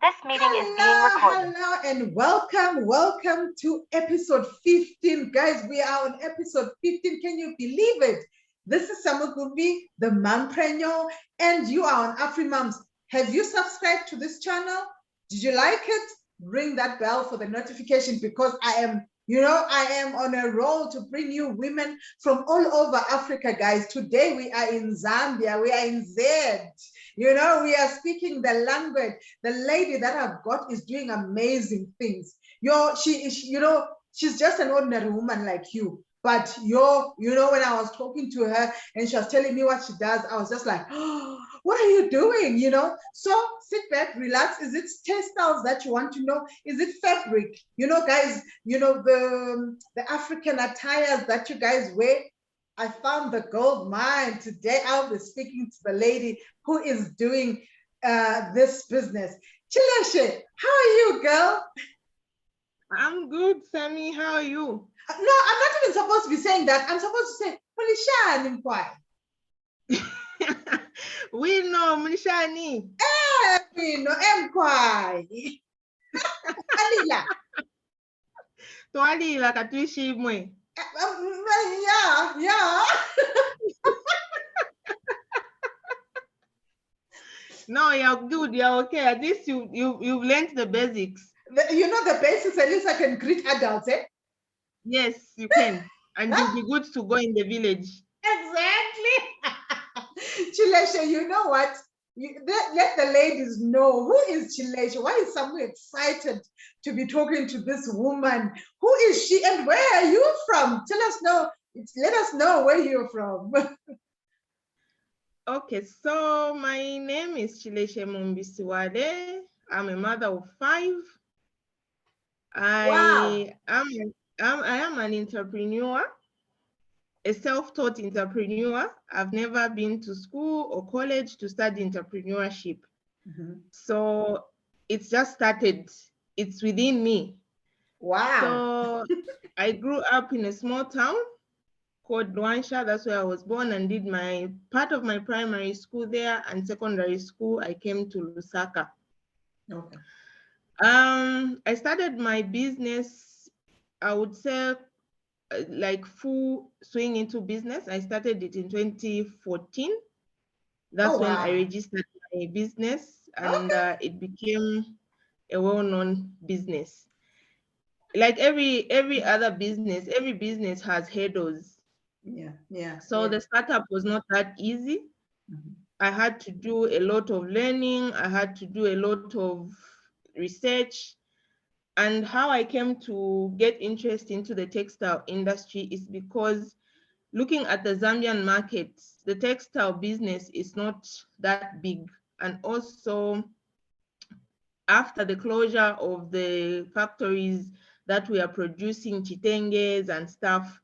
This meeting is being recorded. Hello, and welcome to episode 15. Guys, we are on episode 15. Can you believe it? This is Samugumbi, the mompreneur, and you are on AfriMoms. Have you subscribed to this channel? Did you like it? Ring that bell for the notification because I am on a roll to bring you women from all over Africa, guys. Today we are in Zambia, we are in Z. We are speaking the language. The lady that I've got is doing amazing things. She's just an ordinary woman like you. But when I was talking to her and she was telling me what she does, I was just like, oh, what are you doing? So sit back, relax. Is it textiles that you want to know? Is it fabric? Guys, the African attires that you guys wear. I found the gold mine. Today I'll be speaking to the lady who is doing this business. Chileshe, how are you, girl? I'm good, Sammy. How are you? No, I'm not even supposed to be saying that. I'm supposed to say, Polishani Mkwai. We know, Mlishani. We know Mkwai. Alila. Twalila katuishi mwe. Yeah. No, you're good. You're okay. At least you've learned the basics. The basics. At least I can greet adults, eh? Yes, you can, and you'll be good to go in the village. Exactly. Chilesha, you know what? Let the ladies know who is Chilesha. Why is someone excited to be talking to this woman? Who is she and where are you from? Let us know where you're from. Okay, so my name is Chileshe Mumbisiwade. I'm a mother of 5. I am an entrepreneur, a self-taught entrepreneur. I've never been to school or college to study entrepreneurship. So it's just started. It's within me. Wow. So I grew up in a small town called Luansha. That's where I was born and did my part of my primary school there, and secondary school I came to Lusaka. Okay. I started my business, I would say, like full swing into business. I started it in 2014. That's when I registered my business, and it became a well-known business. Like every other business, every business has hurdles. Yeah. So the startup was not that easy. I had to do a lot of learning. I had to do a lot of research. And how I came to get interest into the textile industry is because looking at the Zambian market, the textile business is not that big. And also, after the closure of the factories that we are producing chitenges and stuff,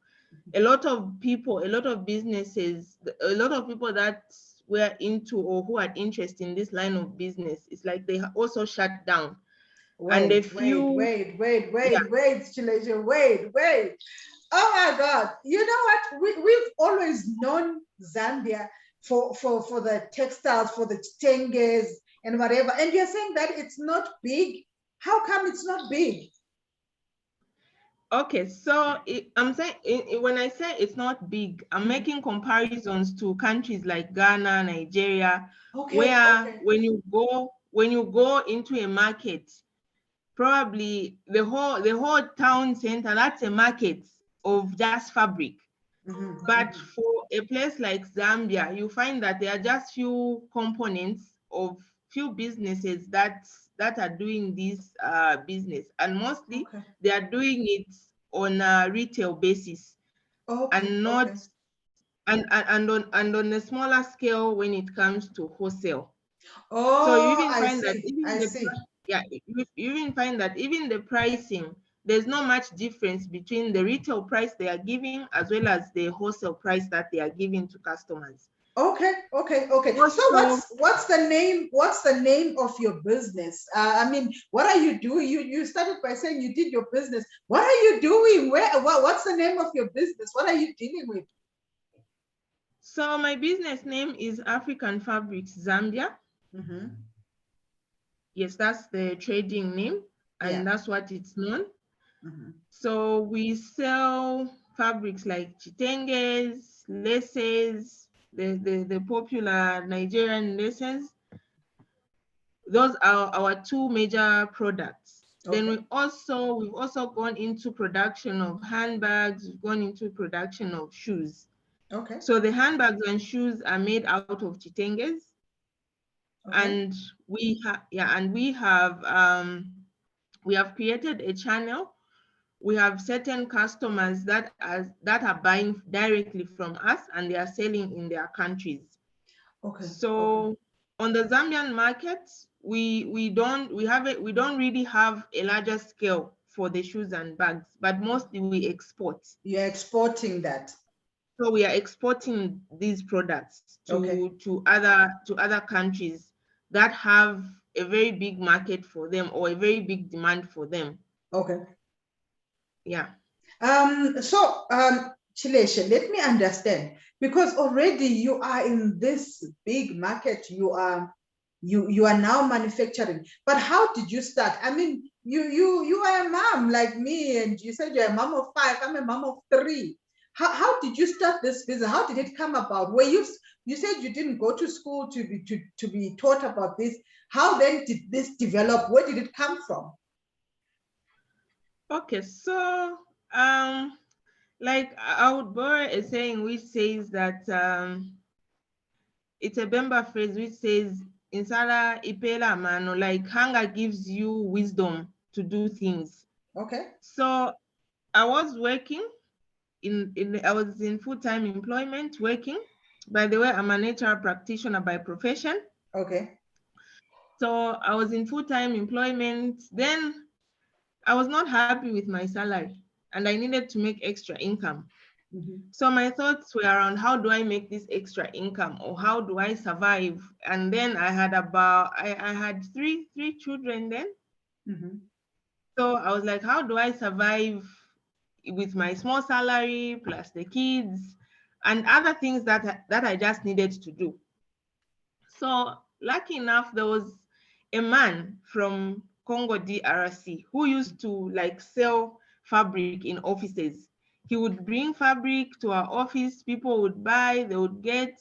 a lot of businesses, a lot of people that were into or who had interest in this line of business, it's like they also shut down. Wait, Chilesia, wait. Oh my God. You know what? We've always known Zambia for the textiles, for the chitenges and whatever. And you're saying that it's not big. How come it's not big? Okay, so I'm saying when I say it's not big, I'm making comparisons to countries like Ghana, Nigeria, where when you go into a market, probably the whole town center, that's a market of just fabric. But for a place like Zambia, you find that there are just few components of few businesses that are doing this business, and mostly they are doing it on a retail basis, and not and on a smaller scale when it comes to wholesale. So you even find that you even find that even the pricing, there's not much difference between the retail price they are giving as well as the wholesale price that they are giving to customers. Okay. So what's the name? What's the name of your business? I mean, what are you doing? You started by saying you did your business. What are you doing? What's the name of your business? What are you dealing with? So my business name is African Fabrics Zambia. Yes, that's the trading name, and that's what it's known. So we sell fabrics like chitenges, laces, the popular Nigerian laces. Those are our two major products. Then we've also gone into production of handbags, we've gone into production of shoes. Okay. So the handbags and shoes are made out of chitenges. And we have created a channel. We have certain customers that are buying directly from us, and they are selling in their countries. So on the Zambian market, we don't really have a larger scale for the shoes and bags, but mostly we export. You're exporting that. So we are exporting these products to other countries that have a very big market for them or a very big demand for them. Okay. Yeah. Chileshe, let me understand, because already you are in this big market, you are now manufacturing. But how did you start? I mean, you are a mom like me, and you said you're a mom of 5. I'm a mom of 3. How did you start this business? How did it come about? Where you said you didn't go to school to be taught about this. How then did this develop? Where did it come from? Okay, so like I would borrow a saying which says that it's a Bemba phrase which says insala ipela mano, like hunger gives you wisdom to do things. Okay. So I was working I was in full-time employment working. By the way, I'm an HR practitioner by profession. Okay. So I was in full-time employment. Then I was not happy with my salary and I needed to make extra income. So my thoughts were around, how do I make this extra income, or how do I survive? And then I had I had three children then. So I was like, how do I survive with my small salary plus the kids and other things that I just needed to do? So lucky enough, there was a man from Congo DRC who used to like sell fabric in offices. He would bring fabric to our office, people would buy, they would get,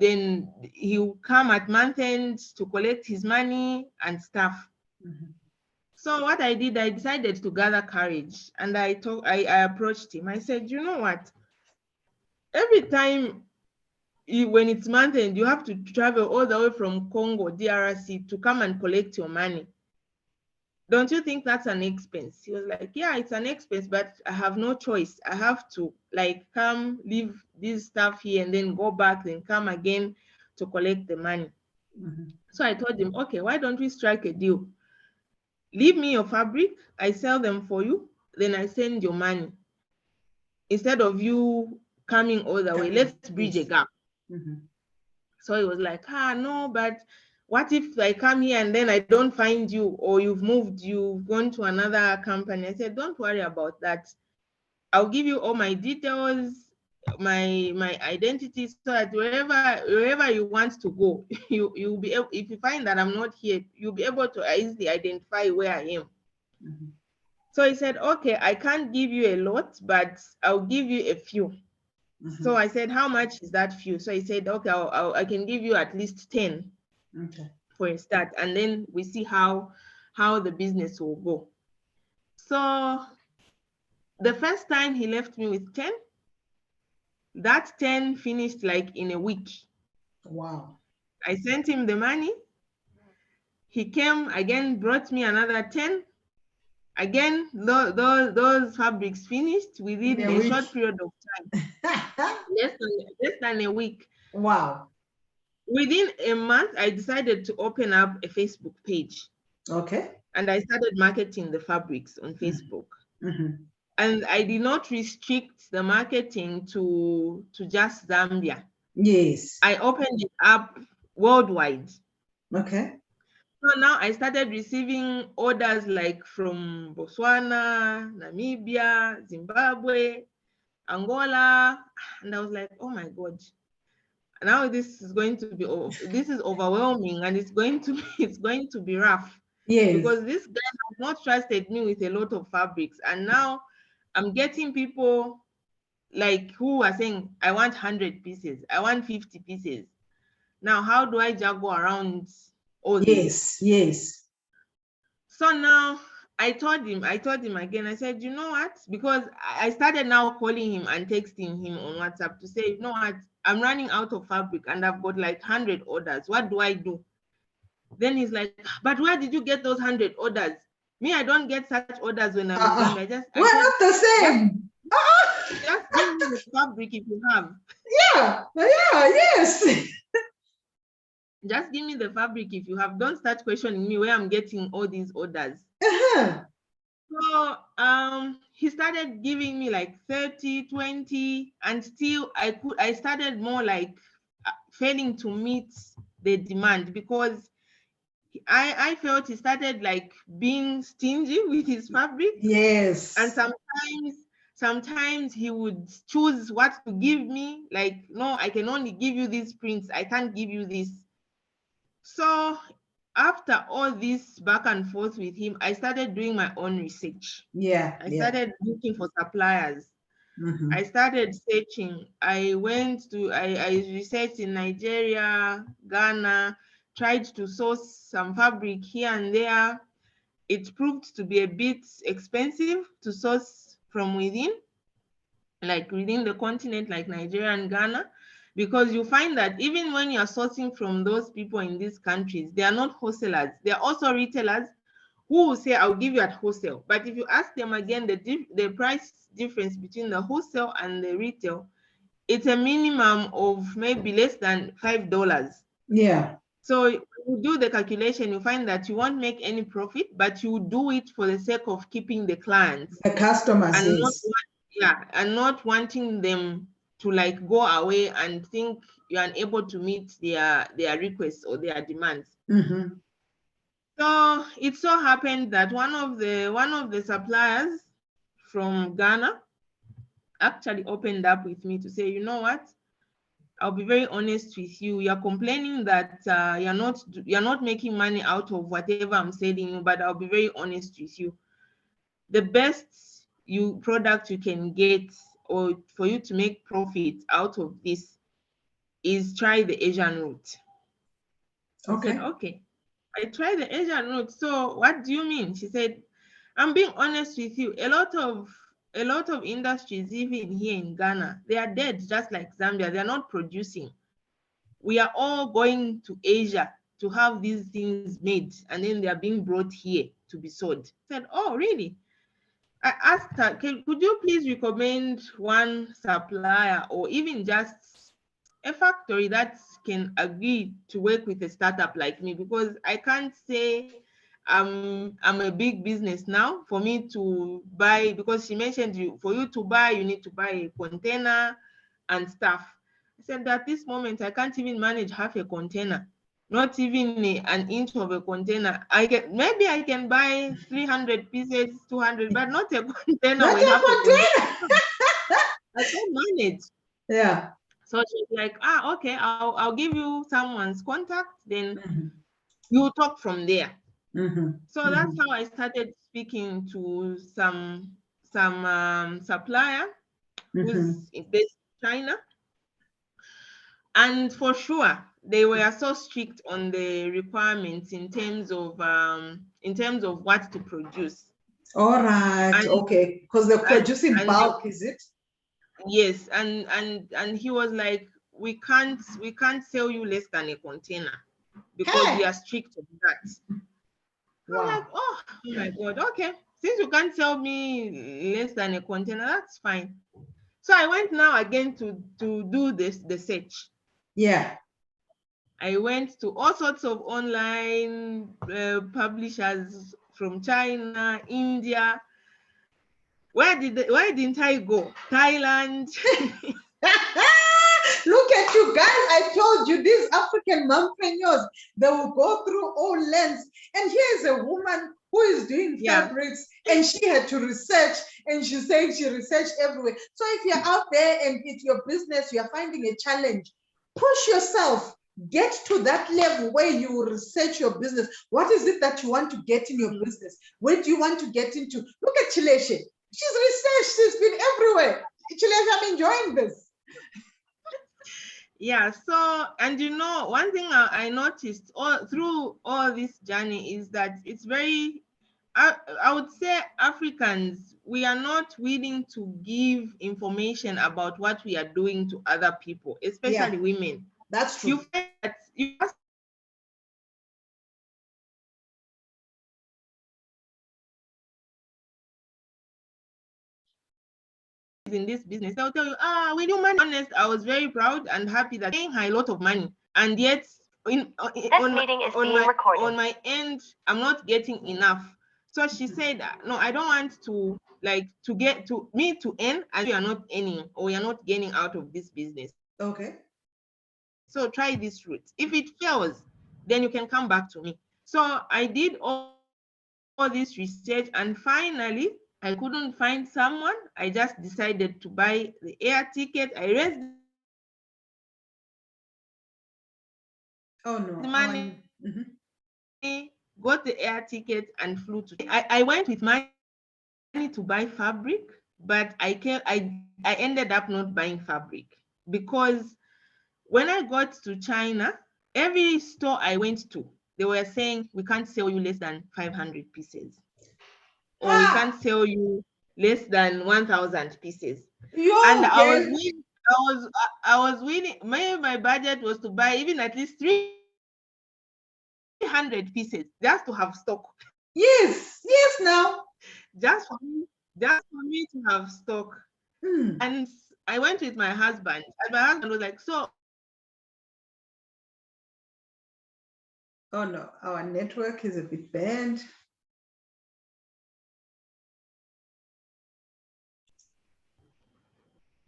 then he would come at month end to collect his money and stuff. So what I did, I decided to gather courage, and I approached him. I said, you know what? Every time when it's month end, you have to travel all the way from Congo DRC to come and collect your money. Don't you think that's an expense? He was like, yeah, it's an expense, but I have no choice. I have to like come leave this stuff here and then go back, then come again to collect the money. So I told him, okay, why don't we strike a deal? Leave me your fabric, I sell them for you, then I send your money. Instead of you coming all the way, let's bridge a gap. So he was like, no, but what if I come here and then I don't find you, or you've gone to another company? I said, don't worry about that. I'll give you all my details, my identity, so that wherever you want to go, you'll be able, if you find that I'm not here, you'll be able to easily identify where I am. So he said, okay, I can't give you a lot, but I'll give you a few. So I said, how much is that few? So he said, okay, I can give you at least 10 for a start, and then we see how the business will go. So the first time he left me with 10, that 10 finished like in a week. Wow. I sent him the money. He came again, brought me another 10. Again, those fabrics finished within a short period of time. less than a week. Wow. Within a month, I decided to open up a Facebook page. Okay. And I started marketing the fabrics on Facebook. And I did not restrict the marketing to just Zambia. Yes. I opened it up worldwide. Okay. So now I started receiving orders like from Botswana, Namibia, Zimbabwe, Angola. And I was like, oh my God. Now this is going to be overwhelming, and it's going to be rough. Yes. Because this guy has not trusted me with a lot of fabrics, and now I'm getting people like who are saying, I want 100 pieces, I want 50 pieces. Now, how do I juggle around all this? Yes. So now I told him again, I said, you know what? Because I started now calling him and texting him on WhatsApp to say, you know what? I'm running out of fabric and I've got like 100 orders. What do I do? Then he's like, but where did you get those 100 orders? Me, I don't get such orders when I'm in Zambia. We're not the same. Just give me the fabric if you have. Yeah, yes. Just give me the fabric if you have. Don't start questioning me where I'm getting all these orders. So he started giving me like 30, 20, and still I started more like failing to meet the demand, because I felt he started like being stingy with his fabric. Yes. And sometimes he would choose what to give me, like, no, I can only give you these prints, I can't give you this. So after all this back and forth with him, I started doing my own research. I started looking for suppliers. I started searching. I researched in Nigeria, Ghana, tried to source some fabric here and there. It proved to be a bit expensive to source from within, like within the continent, like Nigeria and Ghana, because you find that even when you're sourcing from those people in these countries, they are not wholesalers. They are also retailers who will say, I'll give you at wholesale. But if you ask them again, the price difference between the wholesale and the retail, it's a minimum of maybe less than $5. Yeah. So you do the calculation, you find that you won't make any profit, but you do it for the sake of keeping the clients, the customers, and not wanting them to like go away and think you're unable to meet their requests or their demands. So it so happened that one of the suppliers from Ghana actually opened up with me to say, you know what, I'll be very honest with you. You're complaining that you're not making money out of whatever I'm selling you, but I'll be very honest with you. The best product you can get, or for you to make profit out of this, is try the Asian route. I said, okay. I tried the Asian route. So what do you mean? She said, I'm being honest with you. A lot of industries, even here in Ghana, they are dead, just like Zambia. They're not producing. We are all going to Asia to have these things made, and then they are being brought here to be sold. I said, oh, really? I asked her, could you please recommend one supplier, or even just a factory that can agree to work with a startup like me? Because I can't say I'm a big business now for me to buy, because she mentioned for you to buy, you need to buy a container and stuff. I said, at this moment, I can't even manage half a container, not even an inch of a container. Maybe I can buy 300 pieces, 200, but not a container. Not a container. I can't manage. Yeah. So she's like, okay, I'll give you someone's contact, then you talk from there. So that's how I started speaking to some supplier who's based in China. And for sure, they were so strict on the requirements in terms of what to produce. All right, okay, because they're producing bulk, is it? Yes, and he was like, we can't sell you less than a container, because we are strict on that. Wow. I'm like, oh my God, okay. Since you can't sell me less than a container, that's fine. So I went now again to do the search. Yeah. I went to all sorts of online publishers from China, India. Where didn't I go? Thailand. Look at you guys. I told you, these African mompreneurs, they will go through all lengths. And here's a woman who is doing fabrics, and she had to research, and she said she researched everywhere. So if you're out there and it's your business, you're finding a challenge, push yourself, get to that level where you research your business. What is it that you want to get in your business? Where do you want to get into? Look at Chileshe. She's researched, she's been everywhere. Chileshe, I'm enjoying this. Yeah, so, and you know, one thing I noticed through all this journey is that it's very, I would say Africans, we are not willing to give information about what we are doing to other people, especially women. That's true. You find that you ask in this business, they'll tell you, will you manage? Honest, I was very proud and happy that paying her a lot of money, and yet on my end, I'm not getting enough. So she said, no, I don't want to get to me to earn and you are not earning or you're not gaining out of this business. Okay. So try this route. If it fails, then you can come back to me. So I did all this research, and finally I couldn't find someone. I just decided to buy the air ticket. I raised the money, got the air ticket, and flew to. I went with money to buy fabric, but I ended up not buying fabric because when I got to China, every store I went to, they were saying we can't sell you less than 500 pieces, or we can't sell you less than 1,000 pieces. And I was willing. My budget was to buy even at least 300 pieces just to have stock. Yes, now. Just for me to have stock. And I went with my husband, and my husband was like, so. Oh no, our network is a bit bad.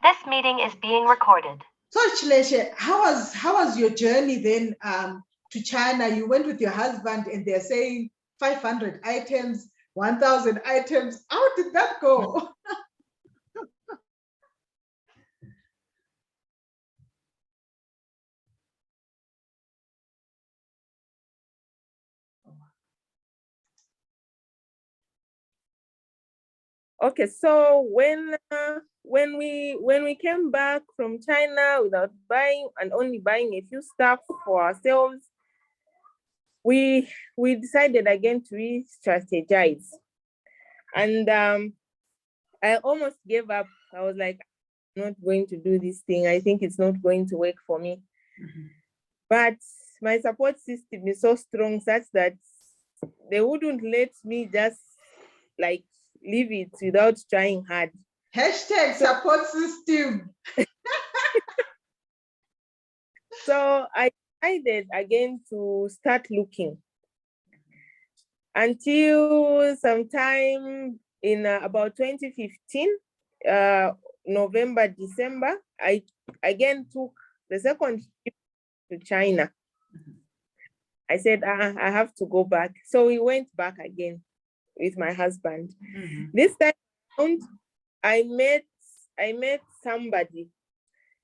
This meeting is being recorded. So Chileshe, how was your journey then to China? You went with your husband and they're saying 500 items, 1,000 items. How did that go? Okay, so when we came back from China without buying and only buying a few stuff for ourselves, we decided again to re-strategize, and I almost gave up. I was like, I'm not going to do this thing. I think it's not going to work for me. But my support system is so strong such that they wouldn't let me just like leave it without trying hard. Hashtag support system. So I decided again to start looking until sometime in about 2015, November, December, I again took the second trip to China. I said, I have to go back. So we went back again with my husband. This time around, I met somebody,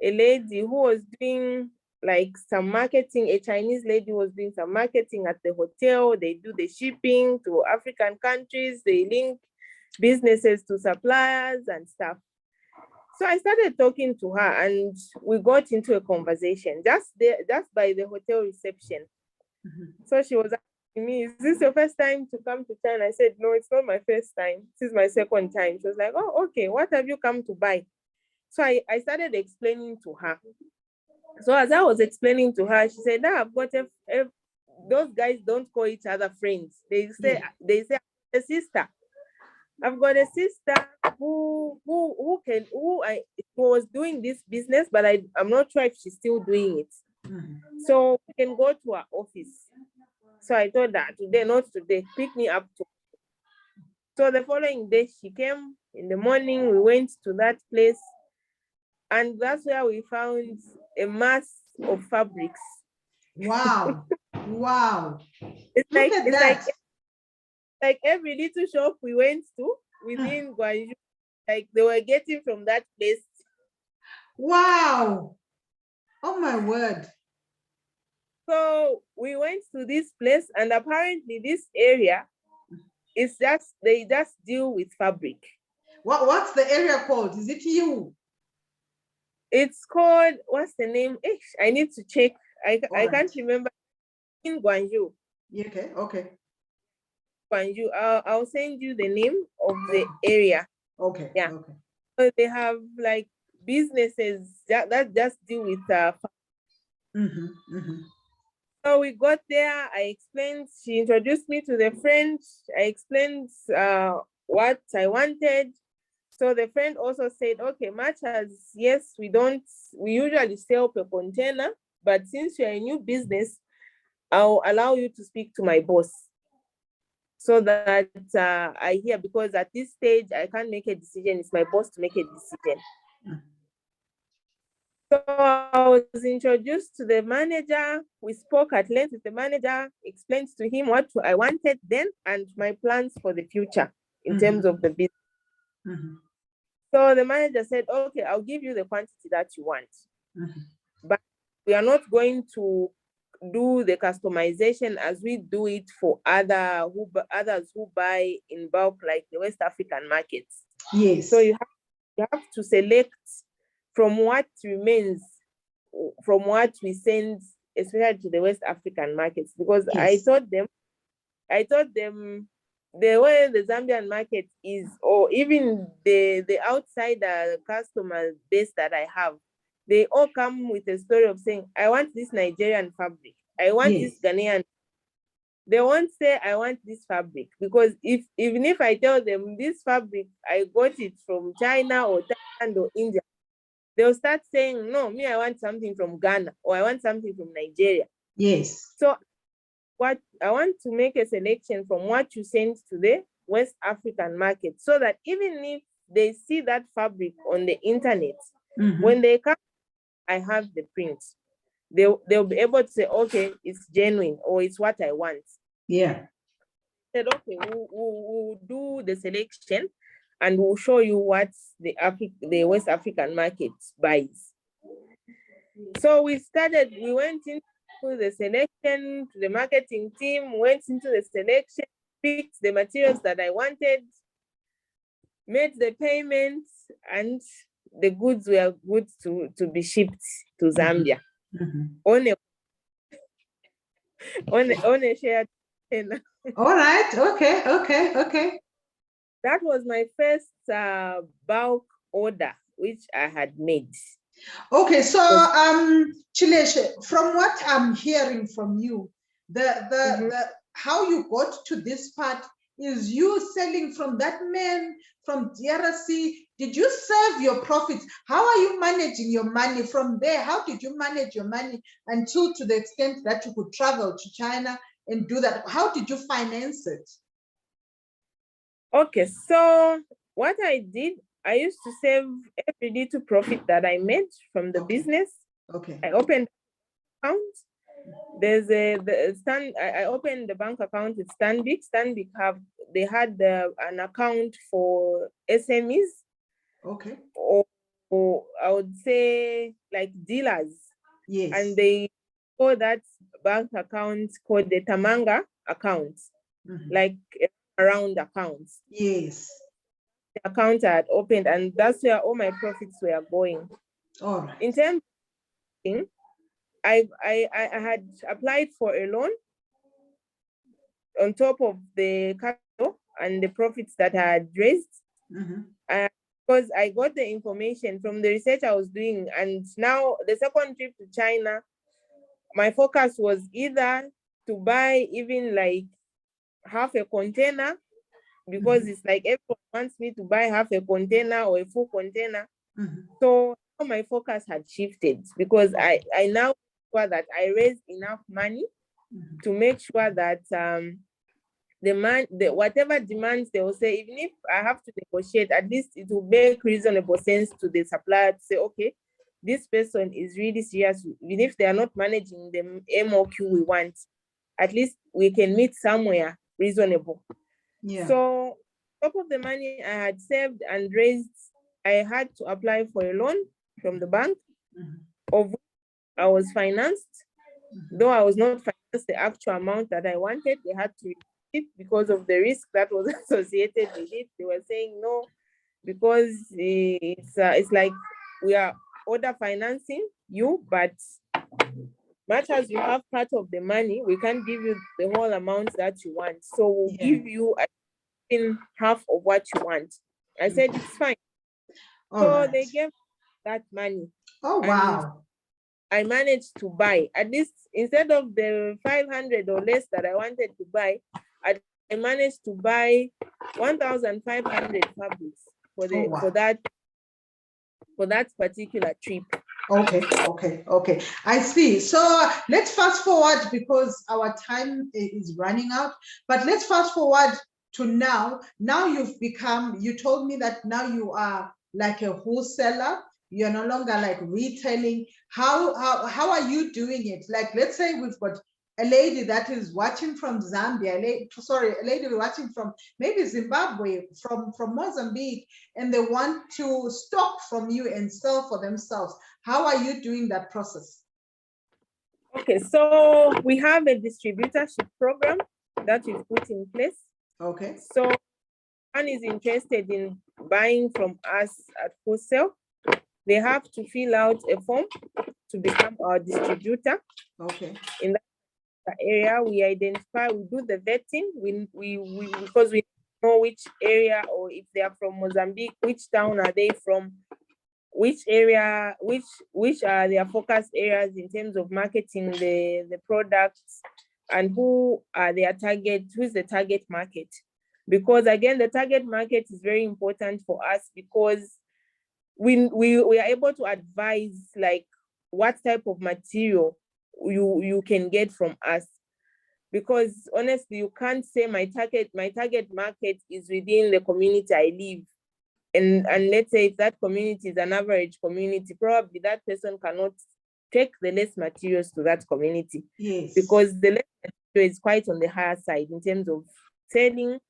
a lady who was doing like some marketing, a Chinese lady was doing some marketing at the hotel. They do the shipping to African countries. They link businesses to suppliers and stuff. So I started talking to her and we got into a conversation just by the hotel reception. So she was asking me, is this your first time to come to China? I said, no, it's not my first time. This is my second time. She was like, oh, okay, what have you come to buy? So I started explaining to her. So as I was explaining to her, she said, I've got those guys don't call each other friends. They say a sister. I've got a sister who was doing this business, but I'm not sure if she's still doing it. So we can go to her office. So I told her today, not today, pick me up. So the following day she came in the morning, we went to that place. And that's where we found a mass of fabrics. Wow. Wow. It's like every little shop we went to within Guangzhou, like they were getting from that place. Wow. Oh my word. So we went to this place, and apparently this area is just, they just deal with fabric. What's the area called? Is it you? It's called, what's the name? I need to check. I Right. can't remember. In Guangzhou. Okay, okay. Guangzhou. I'll send you the name of the area. Okay, yeah. Okay. So they have like businesses that just deal with So we got there, I explained, she introduced me to the friend, I explained what I wanted. So the friend also said, okay, much as, yes, we usually sell per container, but since you're a new business, I'll allow you to speak to my boss so that I hear, because at this stage, I can't make a decision. It's my boss to make a decision. So I was introduced to the manager. We spoke at length with the manager, explained to him what I wanted then and my plans for the future in terms of the business. So the manager said, okay, I'll give you the quantity that you want. But we are not going to do the customization as we do it for others who buy in bulk, like the West African markets. Yes. So you have to select from what remains, from what we send, especially to the West African markets, because Yes. I told them the way the Zambian market is, or even the outsider customer base that I have, they all come with a story of saying, I want this Nigerian fabric, I want Yes. this Ghanaian. They won't say, I want this fabric, because even if I tell them this fabric, I got it from China or Thailand or India, they'll start saying, no, me, I want something from Ghana, or I want something from Nigeria. Yes. So what I want to make a selection from what you send to the West African market, so that even if they see that fabric on the internet, when they come, I have the print. They'll be able to say, okay, it's genuine, or it's what I want. Yeah. Said, okay, we'll do the selection and we'll show you what the West African market buys. So we went into the selection, to the marketing team, went into the selection, picked the materials that I wanted, made the payments, and the goods were good to be shipped to Zambia on a shared container. All right. Okay. That was my first bulk order, which I had made. Okay, so Chileshe, from what I'm hearing from you, the how you got to this part is you selling from that man from DRC. Did you save your profits? How are you managing your money from there? How did you manage your money until to the extent that you could travel to China and do that? How did you finance it? Okay, so what I did, I used to save every little profit that I made from the business. Okay. I opened account. I opened the bank account with Stanbic. Stanbic they had an account for SMEs. Okay. Or I would say like dealers. Yes. And they call that bank account called the Tamanga account, like around accounts. Yes. The account I had opened, and that's where all my profits were going. All right. In terms of I had applied for a loan on top of the capital and the profits that I had raised. Because I got the information from the research I was doing, and now the second trip to China, my focus was either to buy even like half a container, because it's like everyone wants me to buy half a container or a full container. So my focus had shifted, because I now sure that I raised enough money to make sure that whatever demands they will say, even if I have to negotiate, at least it will make reasonable sense to the supplier to say, okay, this person is really serious. Even if they are not managing the MOQ we want, at least we can meet somewhere reasonable. Yeah. So top of the money I had saved and raised, I had to apply for a loan from the bank of I was financed, though I was not financed the actual amount that I wanted. They had to it because of the risk that was associated with it. They were saying no, because it's like we are order financing you, but much as you have part of the money, we can't give you the whole amount that you want. So we'll give you in half of what you want. I said it's fine. So they gave that money. Oh wow. I managed to buy, at least instead of the 500 or less that I wanted to buy, I managed to buy 1,500 fabrics for that particular trip. Okay. I see. So let's fast forward because our time is running out. But let's fast forward to now. Now you told me that now you are like a wholesaler. You're no longer like retailing. How are you doing it? Like, let's say we've got a lady that is watching from Zambia, a lady watching from maybe Zimbabwe, from Mozambique, and they want to stock from you and sell for themselves. How are you doing that process? Okay, so we have a distributorship program that we've put in place. Okay. So one is interested in buying from us at wholesale. They have to fill out a form to become our distributor. Okay. In that area, we identify, we do the vetting. We because we know which area, or if they are from Mozambique, which town are they from, which area, which are their focus areas in terms of marketing the products, and who are their target, who is the target market. Because again, the target market is very important for us, because we are able to advise like what type of material you can get from us. Because honestly, you can't say my target market is within the community I live. And let's say if that community is an average community, probably that person cannot take the less materials to that community. Yes. Because the less material is quite on the higher side in terms of selling.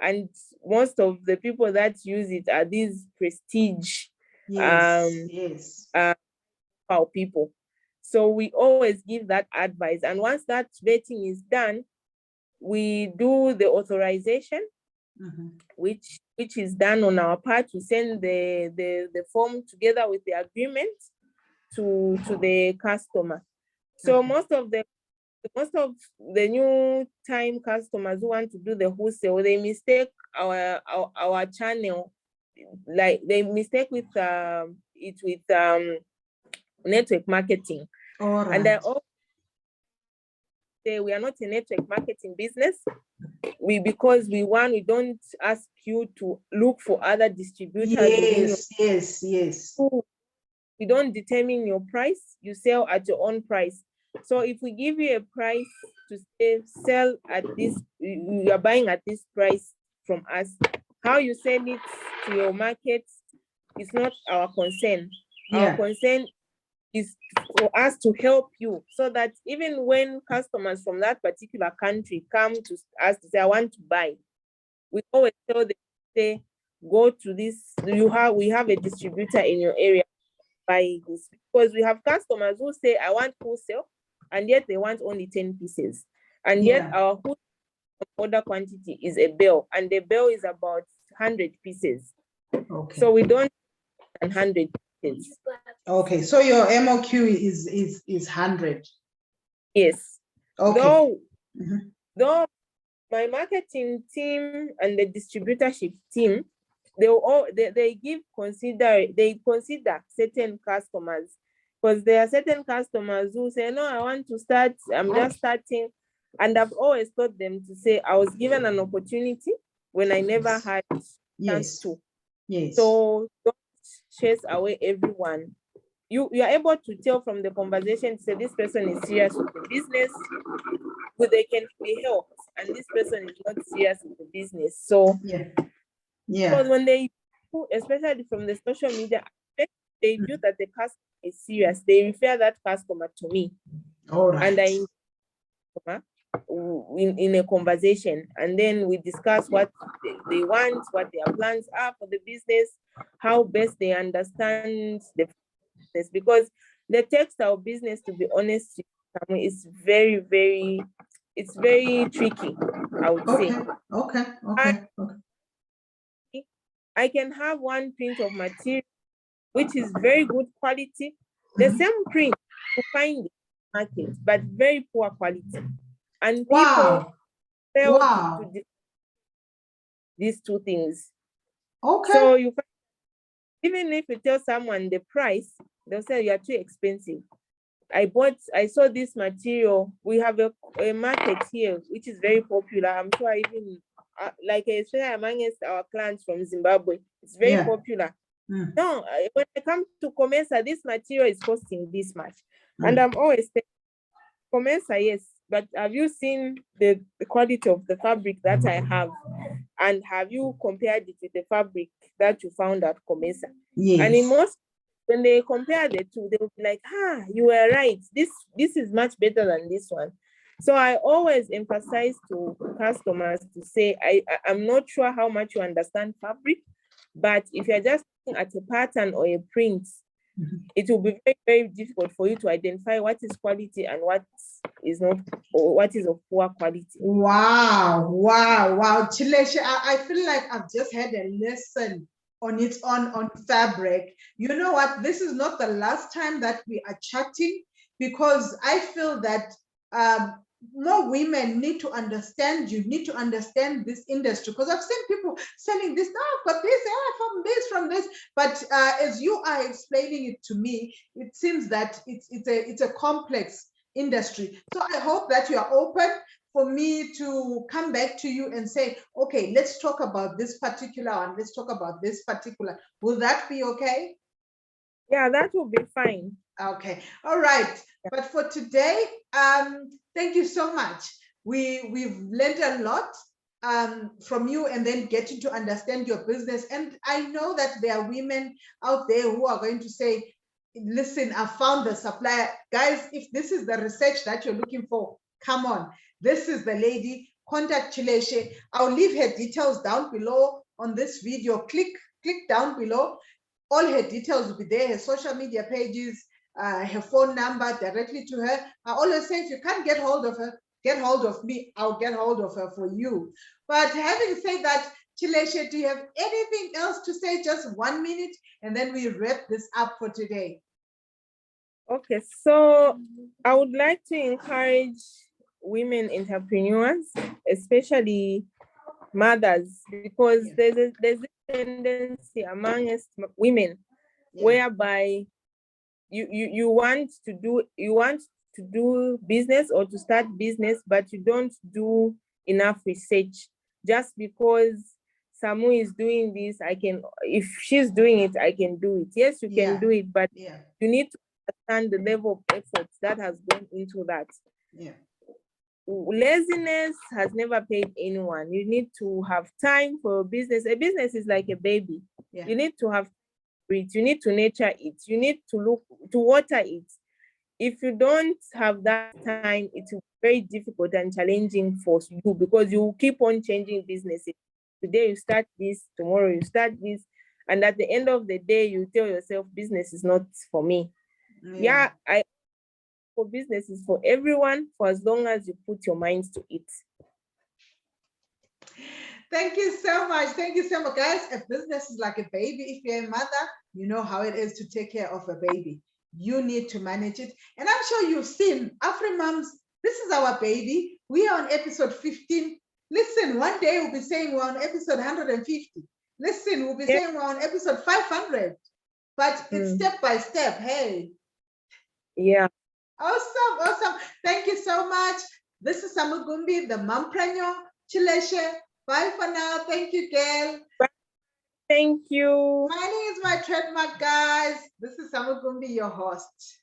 And most of the people that use it are these prestige people. So we always give that advice. And once that vetting is done, we do the authorization, which is done on our part. We send the form together with the agreement to the customer. So most of the new time customers who want to do the wholesale, they mistake our channel, like they mistake with network marketing. All right. And I also say we are not a network marketing business. Because we don't ask you to look for other distributors. Yes. We don't determine your price. You sell at your own price. So if we give you a price to say sell at this, you are buying at this price from us, how you sell it to your market is not our concern. Our concern is for us to help you, so that even when customers from that particular country come to us to say, I want to buy, we always tell them, say, go to this, we have a distributor in your area, buy this. Because we have customers who say, I want wholesale, and yet they want only 10 pieces. And yet our wholesale order quantity is a bale, and the bale is about 100 pieces. Okay. So we don't 100 pieces. Okay, so your MOQ is 100. Yes. Okay. Though my marketing team and the distributorship team, they consider certain customers, because there are certain customers who say, no, I want to start, I'm just starting. And I've always told them to say, I was given an opportunity when I never had a chance to. Yes. So don't chase away everyone. You are able to tell from the conversation, say this person is serious with the business, but they can be helped, and this person is not serious with the business. So because when they, especially from the social media, they view that the customer is serious, they refer that customer to me. All right. And in a conversation, and then we discuss what they want, what their plans are for the business, how best they understand the business. Because The textile business, to be honest, is very, it's very tricky, I would say. Okay. I can have one print of material which is very good quality, the same print to find in the market, but very poor quality. And people fail to do these two things. Okay. So you find, even if you tell someone the price, they'll say you are too expensive. I saw this material. We have a market here, which is very popular. I'm sure even like especially amongst our clients from Zimbabwe, it's very popular. No, when I come to Comesa, this material is costing this much. And I'm always saying, Comesa, yes, but have you seen the quality of the fabric that I have? And have you compared it with the fabric that you found at Comesa? Yes. And in most, when they compare the two, they will be like, you were right. This is much better than this one. So I always emphasize to customers to say, I'm not sure how much you understand fabric, but if you're just looking at a pattern or a print, it will be very, very difficult for you to identify what is quality and what is not, or what is of poor quality. Wow. Chileshe, I feel like I've just had a lesson on fabric. You know what? This is not the last time that we are chatting, because I feel that more women need to understand this industry, because I've seen people selling this, I've got this, from this. But as you are explaining it to me, it seems that it's a complex industry. So I hope that you are open for me to come back to you and say, okay, let's talk about this particular one. Let's talk about this particular. Will that be okay? Yeah, that will be fine. Okay. All right. But for today, thank you so much. We've learned a lot from you, and then getting to understand your business. And I know that there are women out there who are going to say, listen, I found the supplier. Guys, if this is the research that you're looking for, come on. This is the lady. Contact Chileshe. I'll leave her details down below on this video. Click down below. All her details will be there, her social media pages, her phone number directly to her. I always say, if you can't get hold of her, get hold of me. I'll get hold of her for you. But having said that, Chileshe, do you have anything else to say? Just 1 minute, and then we wrap this up for today. Okay, so I would like to encourage women entrepreneurs, especially mothers, because there's a tendency amongst women whereby you want to do business or to start business, but you don't do enough research. Just because Samu is doing this, if she's doing it, I can do it. Yes, you can do it, but you need to understand the level of effort that has gone into that. Laziness has never paid anyone. You need to have time for a business. A business is like a baby. You need to have it. You need to nurture it. You need to water it. If you don't have that time, it will be very difficult and challenging for you, because you keep on changing businesses. Today you start this, tomorrow you start this, and at the end of the day, you tell yourself, business is not for me. For business is for everyone, for as long as you put your minds to it. Thank you so much. Thank you so much, guys. A business is like a baby. If you're a mother, you know how it is to take care of a baby. You need to manage it. And I'm sure you've seen AfriMoms. This is our baby. We are on episode 15. Listen, one day we'll be saying we're on episode 150. Listen, we'll be saying we're on episode 500. But it's step by step. Hey. Yeah. Awesome. Thank you so much. This is Samugumbi, the mompreneur. Chileshe. Bye for now. Thank you, girl. Thank you. My name is my trademark, guys. This is Samugumbi, your host.